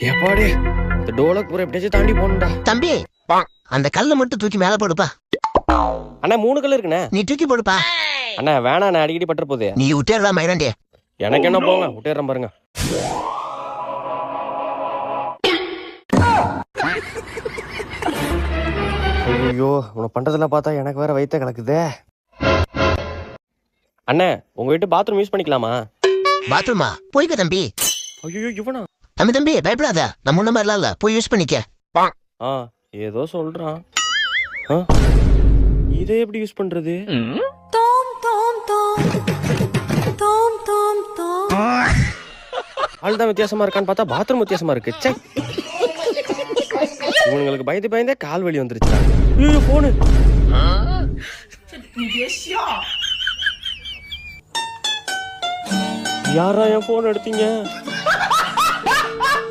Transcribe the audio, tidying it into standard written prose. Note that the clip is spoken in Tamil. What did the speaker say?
எப்பாடி இந்த டோலக் பூரா எப்படியாச்சும் தாண்டி போகணும்டா. தம்பி அந்த கல்லை மட்டும் தூக்கி மேல போடுப்பா. அண்ணா 3 கல் இருக்குண்ணே. நீ தூக்கி போடுப்பா. அண்ணா வேணா, நான் அடிக்கடி பட்டுற போகுது. நீ விட்டேடா மயிராண்டி. எனக்கு என்ன போங்க, விட்டுறேன் பாருங்க. ஐயோ, உன பண்றதெல்லாம் பார்த்தா எனக்கு வேற வயித்த கலக்குதே. அண்ணே, உங்க வீட்டு பாத்ரூம் யூஸ் பண்ணிக்கலாமா? பாத்ரூமா? போய்க்க தம்பி. ஐயோ, இவனா? தம்பி பயப்படாத, நம்ம ஒண்ணு மாதிரிலாம் இல்ல, போய் யூஸ் பண்ணிக்க. ஏதோ சொல்றான். இதை எப்படி யூஸ் பண்றது? ஆள்தான் வித்தியாசமா இருக்கான்னு பார்த்தா பாத்ரூம் வித்தியாசமா இருக்கு. சே, இவங்களுக்கு பயந்து பயந்தே கால் வலி வந்துருச்சு. ஐயோ, போனு. யாரா என் போன் எடுத்தீங்க?